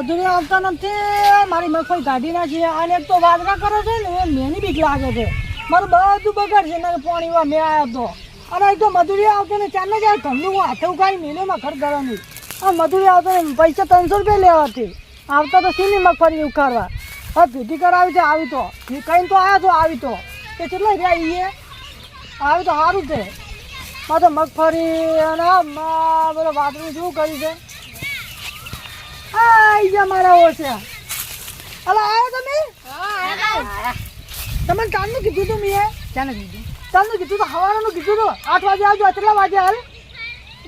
મજૂરી આવતા નથી. મારી મગફળી કાઢી નાખી અને એક તો વાદળા કરે છે ને એ મેની બીક લાગે છે. મારું બધું બગાડ છે ને પાણી મેં આવ્યો હતો અને એક તો મજૂરી આવતો ને ચાર ને ચાર ઘરનું હું હાથે ઉગાડી મેનેમાં ખર્ચ કરવાની. આ મજૂરી આવતો ને પૈસા 300 રૂપિયા લેવાથી આવતા તો સીની મગફળી ઉખાડવા. હવે ભેટી કરાવી છે આવી તો કઈ તો આવ્યા તો આવી તો એ કેટલા ગયા એ આવી તો સારું છે. તો મગફળી અને બોલો વાદળું શું કર્યું છે. આ મારા ઓછા અલા આવ્યો તમે તમને ચાંદનું કીધું તું મેં ચાંદનું કીધું તો હવારનું કીધું તો 8 વાગે આવજો. કેટલા વાગે હાલ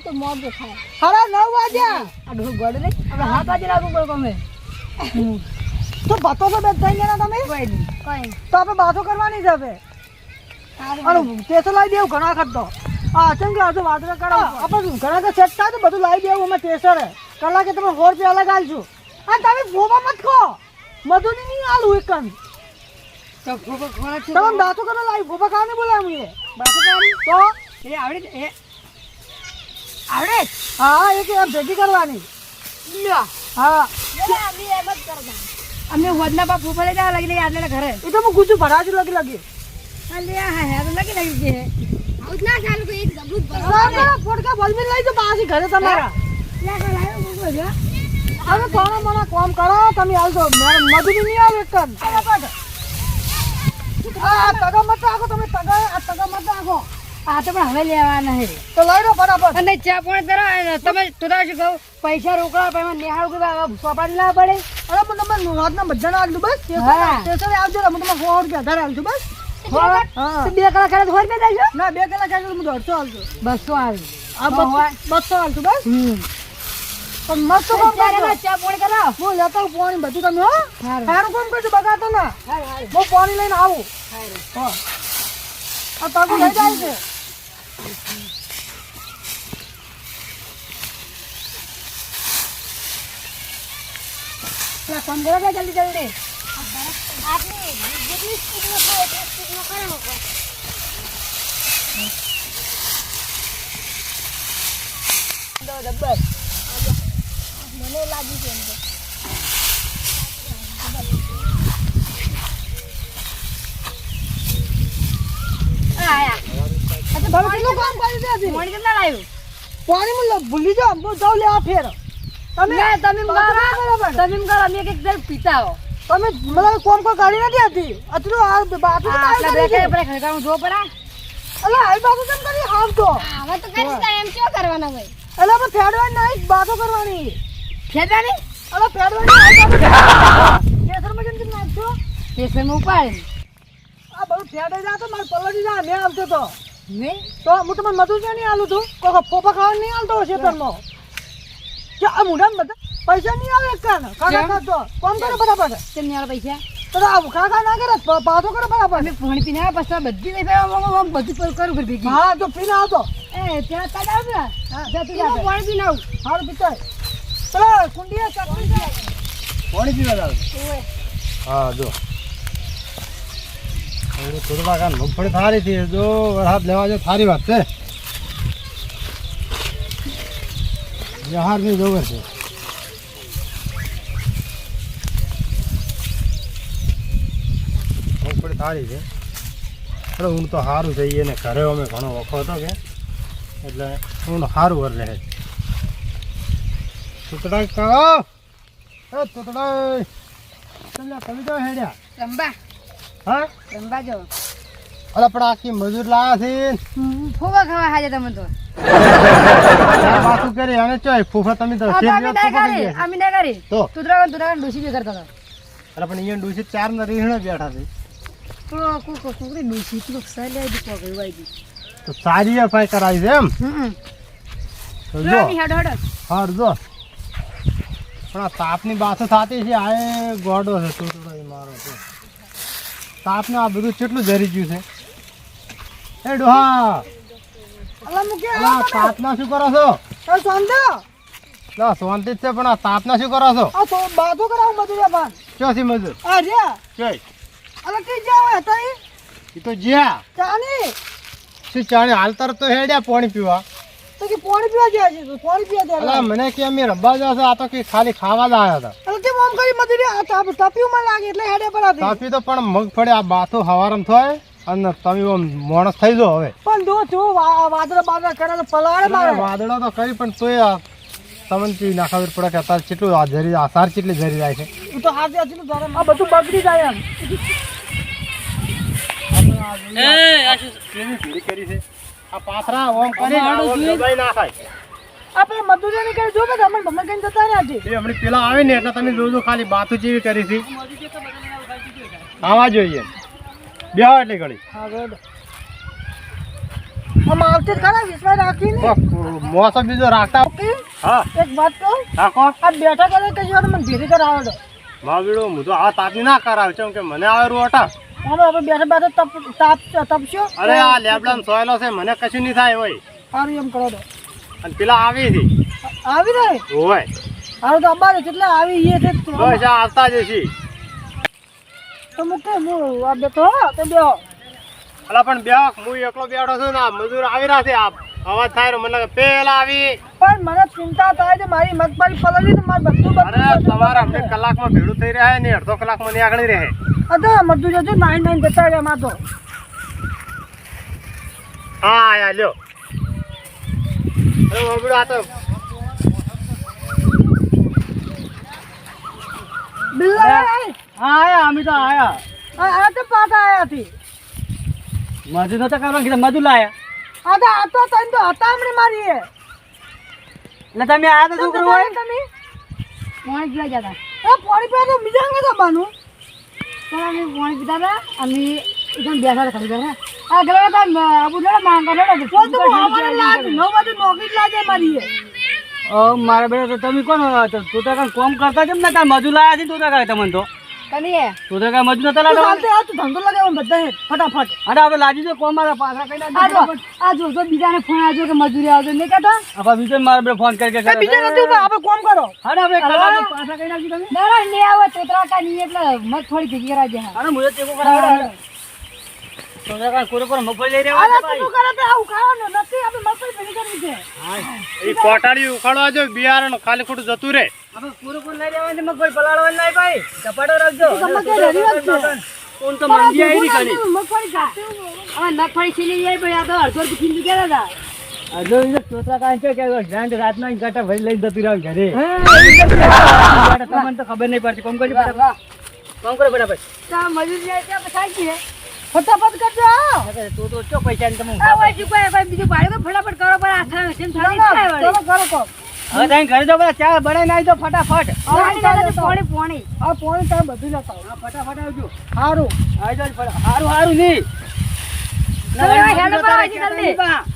તો મોડું થાય સાડા 9 વાગ્યા આ ડોહ ગોડે ને આપણે 7 વાગે લાગુ પડે તમે તો બાતો તો બેઠ થઈ ગયા તમે કોઈ તો આપણે બાતો કરવાની છે હવે અરે તેસો લાવી દેવું ઘણા ખર્ચો હા ચમ કે આજે વાદળા કરાવો આપણે ઘણા તો સેટ થાય તો બધું લાવી દેવું અમે તેસર કલાકે તમે 100 રૂપિયા અલગ આલશું. આ તમે ફોબા મત ખો મધુની નહીં આલું એકન તો ફોબા ખોળા છે તમે બાતો કરવા લાવી ફોબા ખાને બોલાવું એ બાતો કરી તો એ આવડે હા એક એમ ભેગી કરવાની હા અમે એમ જ કરતા અમને વધના બા ફોબા લઈ જવા લાગી આટલે ઘરે એ તો હું ગુજુ ભરાજ લગી અલે હા હે લગી છે ઉતના ચાલુ એક જબરૂત ભરા ફોડકા બોલબી લઈ જો પાછી ઘરે તમારા હવે કોણ મને કામ કરો તમે આવજો મજૂરી નહીં આવે એકન આ તગા મત રાખો તમે તગા મત રાખો આ તો પણ હવે લેવાના છે તો લઈ લો બરાબર અને ચા પણ કરો તમે તુરા શું કહું પૈસા રોકડા પેમાં નિહાળ કે સોપાડી ના પડે અરે પણ તમે રાતના બધાને આલજો બસ સ્ટેશન આવજો હું તમને 100 રૂપિયા ધરે આવજો બસ 2 કલાક કરે 100 રૂપિયા દેજો ના 2 કલાક કરે હું 150 આવજો 200 આવજો આ 200 આવજો બસ પણ મસ્ત કામ કરો ચા પાણી કરાવ હું લેતા પાણી બધું તમે હો સારું કામ કરજો બગાડતો ના હું પાણી લઈને આવું હા આ તાગુ લઈ જાય છે કામ કરો જલ્દી જલ્દી આપની જેટલી સ્પીડમાં કરો એટલી સ્પીડમાં કરો દો ડબ્બર મને લાગી છે અંદર આયા અચ્છા બાબા કેટલું કામ કર્યું છે આજે પાણી કેટલા લાવ્યું પાણી મને ભૂલી જાવ હું જાવ લેવા ફેર તમે તમે અમે એક જલ પીતા હો તમે મને કોમ કો ગાડી નથી આતી અતરો આ બાટુ આટલા બેકે આપણે ખરકાનું જો પડા અલે આઈ બાબુ કેમ કરી હાવ તો હવે તો કરીશ એમ શું કરવાના હોય અલે આપણે ફેડવાની નહીં બાતો કરવાની ફેડવાની અલે ફેડવાની કેસરમાં કેમ નાખજો કેસરમાં ઉપાડ આ બહુ ફેડે જા તો માર પલડી જા મે આવતો તો મે તો હું તમને મધુ જ નહીં આલું છું કો પોપા ખાવા નહીં આલતો ખેતરમાં કે આ મુંડા બધા પૈસા નહીં આવે કાન કાકા ખાતો કોમ કરે બરાબર કેમ નહીં આવે પૈસા તો આ કાકા ના કરે પાતો કરે બરાબર મે પાણી પીને આ પછી બધી લઈ બધું પર કરું કર ભેગી હા તો પીને આવતો એ ત્યાં તા આવ ને હા જા તું પાણી પીને આવ હારું પીતા ચલો કુંડીએ પાણી પીવા જાવ હા જો થોડું કાકા મગફળી થારી થી જો હાથ લેવા જો થારી વાત છે જહાર ની જોવે છે મગફળી થારી છે અરે હું તો સારું છે એને ઘરે અમે ઘણો ઓખો હતો કે એટલે હું સારું વર રહે તૂતડા કહો એ તૂતડા તમે જાઓ હેડ્યા રંબા હા રંબા જાઓ અરે પણ આખી મજૂર લાયા છે ફોવા ખાવા હાજે તમે તો વાતું કરી અને ચોય ફૂફા તમે તો અમે ના કરી તો તુદરા ડોસી બે કરતા હતા અરે પણ અહીંયા ડોસી 4 ના રીહણા બેઠા છે તો કોકરી ડોસી તો સાલે આવી તો ગઈ તો સારી અફાઈ કરાવી છે એમ તો જો હાર જો પણ આ તાપની બાસો થાતી છે આ ગોડો છે તુતડો મારો છે તાપને આ બધું કેટલું જરી ગયું છે એ ડોહા અલા મુકે અલા તાપના શું કરો છો એ સોંદા લા સોંતી છે પણ આ તાપના શું કરો છો આ તો બાતો કરાવ મજૂર બાન ચોસી મજૂર આ રે ચોય અલા કે જાવ હતા ઈ તો જ્યા ચાની શું ચાણી હાલ તર તો હેડ્યા પાણી પીવા તો કે પાણી પીવા ગયા છે તો પાણી પીવા ગયા અલા મને કે અમે રબ્બા જશે આ તો કે ખાલી ખાવા જ આવ્યા હતા અરે તે ઓમ કરી મજૂરી આ તાપ્યું માં લાગે એટલે હેડે પર હતી તાપી તો પણ મગફળી આ બાથો હવારમ થાય અને તમે આમ માણસ થઈ જાઓ હવે પણ જો વાદળા કરે તો પલાળે મારે વાદળો તો કરી પણ તોય તમને પી નાખાવી પડે કે અત્યારે કેટલું આ જરી આસાર કેટલી જરી જાય છે તું તો હાથે આટલું ધરે આ બધું બગડી જાય એમ કેવી ભીડી કરી છે આ પાથરા ઓમ કરી દબાઈ નાખાય આપણે મજૂરી ની કરી જો કે ગમન ભમન કઈ જતા ને આજે એ હમણાં પેલા આવે ને એટલે તમે જોજો ખાલી બાથું જેવી કરી છે આવા જોઈએ બેહો એટલી ઘડી હા ગોડ આમ આવતે ખરા વિશ્વાસ રાખીને મોસમ બીજો રાખતા ઓકે હા એક વાત કહું રાખો આ બેઠા કરે કે જો મને ભેરી કરાવો દો માવીડો હું તો આ તાપી ના કરાવે છે કે મને આવે રોટા હવે બેઠા તપશો અરે આ લેબડા સોયલો છે મને કશું નહીં થાય હોય સારું એમ કરો દો અને પેલા આવી છે આવી રહે હોય હારું તો અંબારે કેટલા આવી એ છે બસ આ આવતા જ છે તો મૂકે હું આ બેઠો તો બેહો અલા પણ બેહો હું એકલો બેઠો છું ને આ મજૂર આવી રહ્યા છે આ અવાજ થાય મને લાગે પેલા આવી પણ મને ચિંતા થાય છે મારી મગફળી પલળી તો મારે બધું અરે તમારે અમને કલાકમાં ભેડું થઈ રહ્યા ને અડધો કલાકમાં નહીં આગળ રહે અરે મજૂર જજો 9 જતા રહ્યા માં તો હા આયા લ્યો અરે બાબુડો આ તો બિલ્લા આયા અમે તો આયા આ તો પાછા આયા થી મજૂર નતા કરવા કીધા મજૂર લાયા આ તો તને તો હતા હમણે મારી એટલે તમે આયા તો શું કરવું હોય તમે પાણી પીવા જતા એ પાણી પીવા તો બીજા ને જવાનું પણ અમે પાણી પીતા હતા અમે એકદમ બેઠા હતા ખબર આ ગળા તા આબુ ને માંગા ને તો તો અમારે લાગ 9 વાગે નોકરી લાગે મારી મારા બેટા તો તમે કોણ તું તો કાંઈ કોમ કરતા કેમ ના મજૂર લાયા છે તું તો કાંઈ તમને તો કનીએ તું તો કાંઈ મજૂર નતા લાવતા ચાલતે આ તો ધંધો લગાવો બધા ફટાફટ અરે આપણે લાજી દો કોમ મારા પાછા કઈ આ જો બીજાને ફોન આવજો કે મજૂરી આવજો નહીં કહેતા આપણે બીજો મારા બેટા ફોન કરી બીજા નથી આપણે કોમ કરો અરે આપણે કલાક પાછા કઈ નાખી તમે ના નહીં આવે તોતરા કા નહીં એટલે મત થોડી ભેગી કરાવજે અરે મુજે ચેકો કરાવવાનો તો કાંઈ કોરે પર મફત લઈ રહ્યા અરે તું કરે તે આવું ખાવાનું નથી આપણે મફત ભેગી કરવી છે એ કોટાડી ઉખાડવા જો બિયારણ ખાલી ખોટું જતું રે આપણે પૂરો પૂરો લઈ રહ્યા મગફળી પલાળવાની નહીં ભાઈ ચપાટો રાખજો કોણ તો મંદી આવી ની ખાલી મગફળી જાતે હવે મગફળી છીલી જાય ભાઈ આ તો અડધો ખીલી ગયા હતા અજો એ ચોતરા કાંઈ છે કે ગ્રાન્ડ રાતના ગાટા ભરી લઈને જતી રહ્યો ઘરે તમને તો ખબર નહીં પડતી કોમ કરી ફટાફટ કોમ કરો ફટાફટ તા મજૂરી જાય ત્યાં પછાઈ છે ફટાફટ કરજો તું તો ચો પૈસા ને તમે આ હોય શું કોઈ બીજું ભાડે ફટાફટ કરો પર આ થાય સેમ થાળી થાય વળી કરો કરો હવે તમે ઘરે જાઓ બધા ચા બનાવી નાખી દો ફટાફટ પાણી આ પાણી તમે બધું લેતા હા ફટાફટ આવજો સારું આવી જાઓ હારું હારું નહીં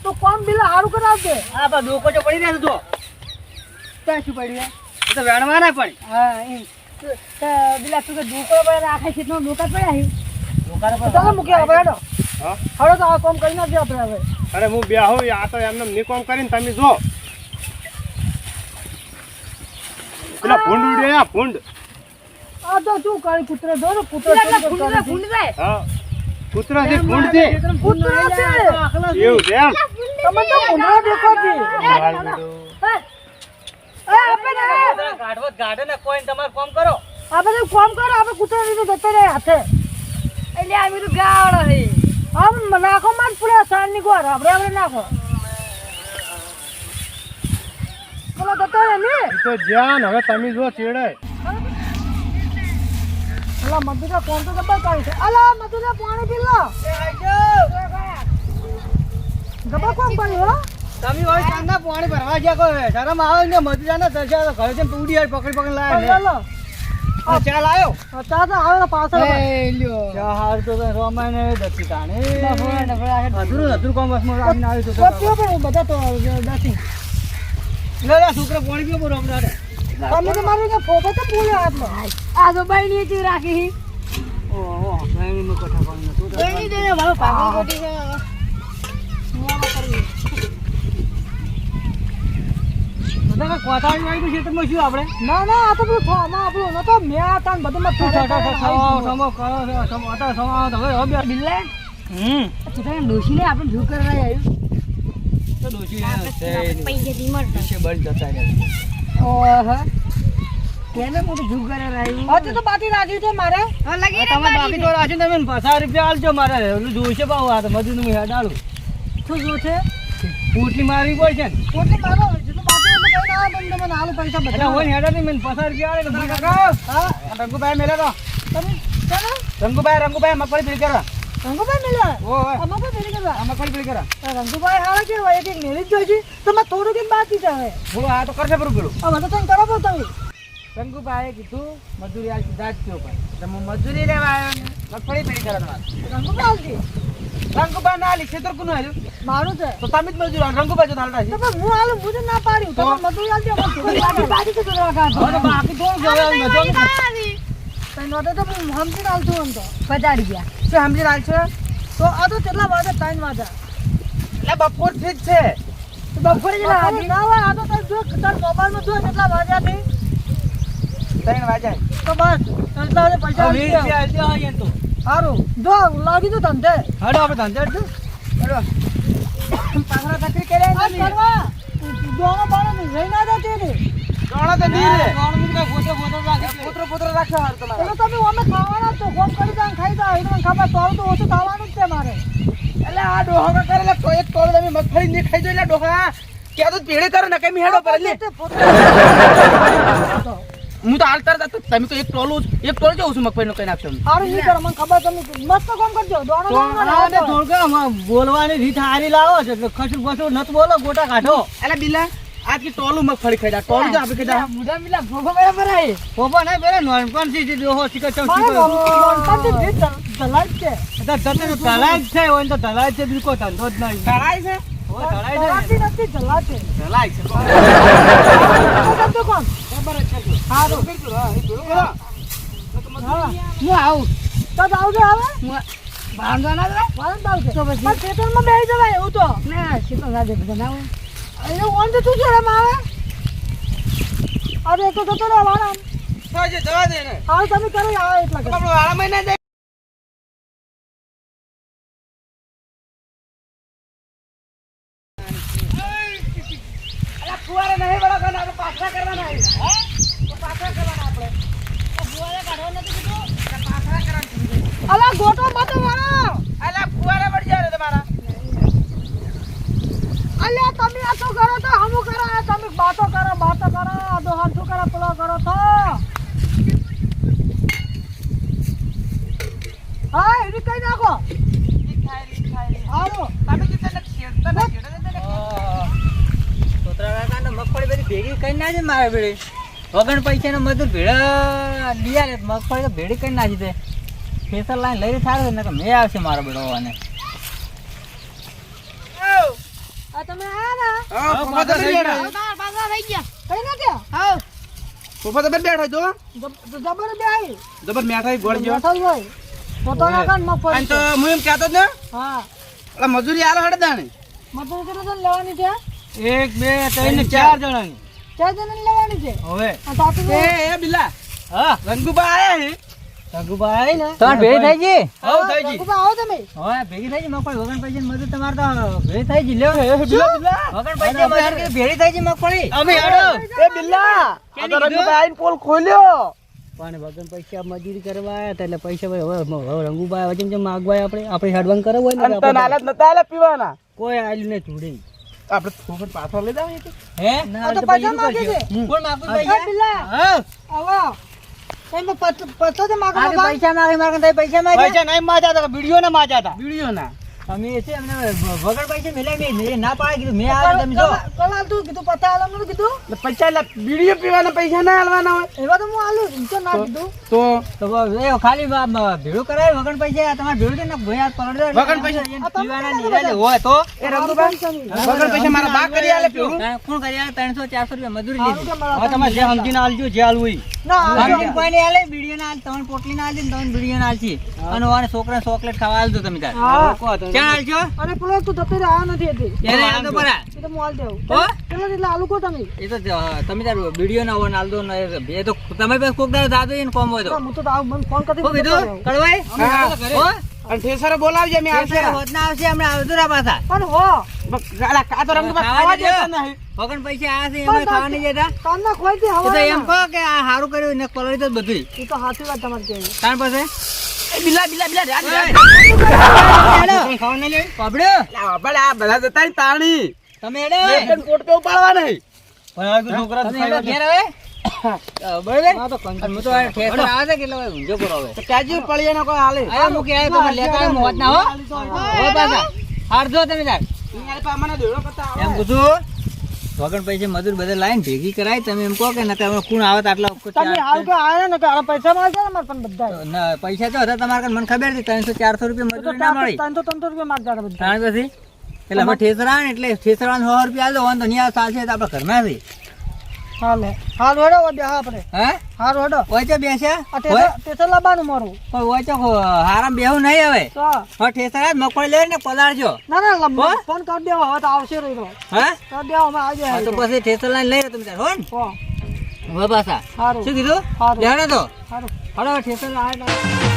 તો કોમ બિલ સારું કરાવજે હા બા ડોકો જો પડી રહ્યા તો ત્યાં શું પડ્યું એ તો વેણવાના પણ હા બિલા તું દુકો પર રાખે છે નો દુકા પડ્યા છે ચાલો મૂકી હવે હેડો હા હવે તો આ કોમ કરી નાખજો આપણે હવે અરે હું બેહો આ તો એમને ની કોમ કરીને તમે જો પેલા ભૂંડ ઉડ્યા ભૂંડ આ તો શું કરી કૂતરે દો ને કૂતરો ભૂંડ જાય હા કૂતરો છે ભૂંડ છે કૂતરો છે એવું છે એમ તમે તો ભૂંડો દેખો છે આપણે ગાઢો ને કોઈ તમારે કોમ કરો આપણે કોમ કરો આપણે કૂતરો લીધો જતો રહે હાથે એટલે આ બધું ગાળો છે આમ નાખો માર પૂરા સાન ની ગોર આપણે નાખો બોલો જતો રહે ને તો જ્ઞાન હવે તમે જો ચેડે અલા મધુરા કોણ તો જબર કાઢી છે અલા મધુરા પાણી પી લો જબર કોમ કર્યું હો તમે હોય ચાંદા પાણી ભરવા ગયા કોઈ શરમ આવે ને મજૂરાના દર્શા ઘરે જેમ ઉડી આવી પકડી લાયા લો આ ચા લાયો ચા તો આવે પાછળ લ્યો ચા હાર તો રોમાય ને દતી તાણે અધૂરું કોમ બસમાં આવીને આવ્યું તો પીઓ પણ બધા તો દસી લે છોકરા પાણી પીવો બરો આપણે તમે તો મારું કે ફોટો તો પૂરો હાથમાં આ તો બહેની ચી રાખી ઓહો બહેની નો કઠા પાણી તો બહેની દેને મારો પાગલ કોટી છે બધા કોતાળી આવી છે તમે શું આપણે ના ના આ તો બધું થોમાં આપણું નતો મે આ તાન બધું માં બિલ્લે ચિત્રા ડોશીને આપણે શું કરવા આવ્યું તો તો ડોશી છે પૈસેથી મળતા પૈસે બળી જતા રહ્યા ઓહો કેને મોટું જુગાર આવ્યું હા તો બાકી રાખ્યું છે મારે હા લગી તમે બાકી તો રાખ્યું તમે 50 રૂપિયા આલજો મારે ઓલું જોઈશે ભાવ આ તો મજૂરનું હું હેડ આલું શું જો છે પોટલી મારવી પડશે ને પોતે મારો જેટલું બાકી એટલે કઈ ના તમને મને આલુ પૈસા એટલે બધા હોય હેડા નહીં મને 50 રૂપિયા આલે તો કાકા હા રંગુભાઈ મેલે તો તમે ચાલો રંગુભાઈ મગફળી પીડી કરવા રંગુભાઈ મિલા ઓય અમાર કોઈ ફેરી કરવા આ મગફળી પીડી કરવા રંગુભાઈ હારા કે હોય એક મેલી જ જોઈશે તો માં થોડું કે બાકી છે હવે બોલો આ તો કરશે બરું પેલું હવે તો તમે કરો બો તમે રંગુભાઈએ કીધું મજૂરી આલ સીધા જ થયો ભાઈ તમે મજૂરી લેવા આવ્યો ને મગફળી પીડી કરવા તમારે રંગુભાઈ આવશે રંગુભાઈ ના આલી ખેતર કોનું આલ્યું મારું છે તો તમે જ મજૂર આલો રંગુભાઈ જો હાલતા છે તો પણ હું હાલું હું તો ના પાડ્યું તો મજૂરી આવશે બાકી બાકી તો કરવા કાઢો હવે તો બાકી થોડું જોવે મજૂર તઈ નોતો તો હું હમજી આલતો હું તો 50 રૂપિયા શું હમજી આલ છે તો આ તો કેટલા વાગે 3 વાગે એટલે બપોર થી જ છે તો બપોરે જેટલા વાગે ના હોય આ તો તાર જો તાર મોબાઈલમાં જો કેટલા વાગ્યા છે 3 વાગ્યા તો બસ એટલા વાગે પૈસા આવી ગયા તો સારું જો લાગી તો ધંધે હડો આપણે ધંધે જ હડો પાખરા તકરી કરે આ કરવા દોણો બાણો લઈ ના દે તે ગણો તો નહીં રે ગણો મુકા ફોટો રાખે પુત્ર રાખો હાર તમારે એટલે તમે અમે ખાવાના તો ફોન કરી દે ખાઈ દે એને ખબર તો તો ઓછું ખાવાનું જ છે મારે એટલે આ ડોહા કરેલા તો એક ટોળ તમે મગફળી ની ખાઈ જો એટલે ડોહા કે તો પેડે કરે ને કઈ હેડો પર લે હું તો હાલ તરત તમે તો એક ટોળ જવું છું મગફળી નો કઈ નાખશો સારું નહીં કરો મને ખબર તમે મસ્ત કામ કરજો દોણો બોલવાની રીત હારી લાવો છે એટલે ખસું ખસું નત બોલો ગોટા કાઢો એટલે બિલા આજ की टोलू मगफली खाइदा टोलू जा आपके दा मुडा मिला फोफो बराबर है फोफो नहीं बेरे नॉनपन सी हो सिका चौकी को नॉनपन सी भेट दलाल के तो तते दलाल છે ઓન તો દલાલ છે બિલકુલ ધંધો જ નહીં દલાલ છે ઓ દલાલ છે નથી દલાલ છે દલાલ છે તો કોણ બરાબર છે હારો બિલકુલ હા એ બોલો હા હું આવું તો આવજો હવે બાંધવા ના દે બાંધવા આવજો તો પછી ખેતરમાં બેહી જવાય એવું તો ના ખેતર ના દે બનાવો અરે ઓન તો તું જોડે માવે અરે તો તો વાળા સાજે જવા દે ને હા તમે કરો આ એટલા કરો આપણો વાળા મહિના દે અલા ફુવારે નહીં બડા ખાના આપણે પાછા કરવાના હે તો પાછા કરવાના આપણે ફુવારે કાઢવા નથી કીધું પાછા કરવાના અલા ગોટો મત વાળો અલા ફુવારે પડી જાય તમારા અલ્યા તમે આ તો કરો તો હમુ કરો તમે બાતો કરો દો હાથ કરો પેલો કરો તો હા એની કઈ નાખો આવો તમે કિતને ખેતર ના ખેડે તોતરા કાંડ મગફળી બધી ભેગી કરી નાખી મારે ભેડી વગણ પૈસાનો મજૂર ભેડા લીયા રે મગફળી તો ભેડી કરી નાખી દે ખેતર લાઈન લઈને થારે ને કે મે આવશે મારો બેડોવાને આ તમે આયા હા પપ્પા તો બેઠા ના બાગા થઈ ગયા કઈ ના કે હા પપ્પા તો બેઠા જો જબર બે આવી જબર મેઠાઈ ગોળ જો થઈ ગઈ તો ના કાન માં અને તો હું એમ કહેતો ને હા એટલે મજૂરી આલો હડ દાણી મતલબ કેટલું તો લેવાની છે 1 2 3 4 જણાની 4 જણ લેવાની છે હવે આ તાપી એ બિલા હા રંગુબા આયા હે રંગુબા આય ને તમાર ભેગી થઈ ગઈ હવ થઈ ગઈ રંગુબા આવો તમે હવે ભેગી થઈ ગઈ મગફળી વગણ પૈસા મજૂર તમાર તો ભેગી થઈ ગઈ લ્યો બિલા વગણ પૈસા મજૂર કે ભેગી થઈ ગઈ મગફળી અમે હેડો એ બિલા આ તો રંગુબા આઈને પોલ ખોલ્યો પણ વગણ પૈસા મજૂરી કરવા આયા હતા એટલે પૈસા હવે રંગુબા વજન જે માગવાય આપણે હેડવાન કરે હોય ને તો નાલત નતા આલે પીવાના કોઈ આલ્યું ને થોડી આપણે થોડું પાછો લઈ જાવ હે આ તો પૈસા માંગે છે કોણ માગું એ બિલા હા આવો તમે પતો તો માગો આ પૈસા માગે તઈ પૈસા માગે પૈસા નહીં માજા તો વિડિયો ના માજા હતા વિડિયો ના અમે છે અમને વગર પૈસા મેલાય મે ના પાડે કીધું મે આવે તમે જો કલાલ તું કીધું પતા આલમ નું કીધું પૈસા લા વિડિયો પીવાના પૈસા ના આલવાના હોય એવા તો હું આલુ તો ના કીધું તો એ ખાલી ભેડું કરાય વગર પૈસા તમાર ભેડું ને ભયા પલડ વગર પૈસા પીવાના નીરાલે હોય તો એ રંગુબા વગર પૈસા મારા બા કરી આલે ભેડું કોણ કરી આલે 300 400 રૂપિયા મજૂરી લીધી હવે તમે જે સમજીને આલજો જે આલવું હોય ના સમજીને કોઈ ને આલે વિડિયો ના આલ તમને પોટલી ના આલજી તમને વિડિયો ના આલજી અને ઓને છોકરા ચોકલેટ ખાવા આલજો તમે તાર ક્યાં આલજો અને પેલો તું તપેર આ નથી હતી એને આલ દો પરા એ તો હું આલ દેવું હો પેલો એટલે આલુ કો તમે એ તો તમે તાર વિડિયો ના ઓન આલ દો ને એ તો તમે બસ કોક દાડો દાદો એને કોમ હોય તો હું તો આવ મને ફોન કરી કો કીધું કડવાઈ હો અને ઠેસરો બોલાવજે મેં આવશે હોતના આવશે હમણાં આવજોરા પાછા પણ હો કા તો રંગ ખાવા દેતા નહીં વગર પૈસા આ છે અમે ખાવા નહીં જતા કામના ખોઈથી તો હવા એમ કહો કે આ હારું કર્યું ને પલળી તો બધું એ તો સાચી વાત તમારે કહેવી તાર પાસે બિલા ખાવા નહીં લે પબડ્યો આપણે આ બધા જતા તાણી તમે એડે કોટ કે ઉપાડવા નહીં પણ આ છોકરા તમે એડે ઘેર આવે બરાબર હા તો હું તો ઠેસર આવે છે કેટલો ઊંજો કરો હવે તો કાજી પળિયાનો કોઈ હાલે આયા મુકે આય તો લેતા મોત ના હો હો પાછા હારજો તમે તાર અહીંયા પામાના દેડો કરતા એમ કીધું વગર પૈસા મજૂર બધે લાઈન ભેગી કરાય તમે એમ કહો કે ના તમે કોણ આવે તો આટલા તમે હાલ કે આયા ને કે આ પૈસા માંગશે ને મારે પણ બધા ના પૈસા તો હતા તમારે મને ખબર હતી 300-400 રૂપિયા મજૂરી ના મળી 300 રૂપિયા માંગતા હતા બધા તાણ પછી એટલે અમે ઠેસરા ને એટલે ઠેસરા 100 રૂપિયા આલો તો ન્યા ચાલશે તો આપણે ઘરમાં છે હાલે હાલ હેડો બે આપણે હે હાલ હેડો ઓય બેસ્યા આ ટેસર લાવવાનું મારું પણ ઓય તો હારામ બેહું નહીં હવે તો હવે ઠેસરા મગફળી લઈને પલાળજો ના ના લંબો ફોન કરી દેવો હવે તો આવશે રહ્યો હે કરી દેવો અમે આવી હા, તો જાય પછી ઠેસર લઈને લઈ તમે તાર હો ને હો હવે પાછા સારું શું કીધું સારું લેવાનો તો સારું હળો ઠેસર લાવે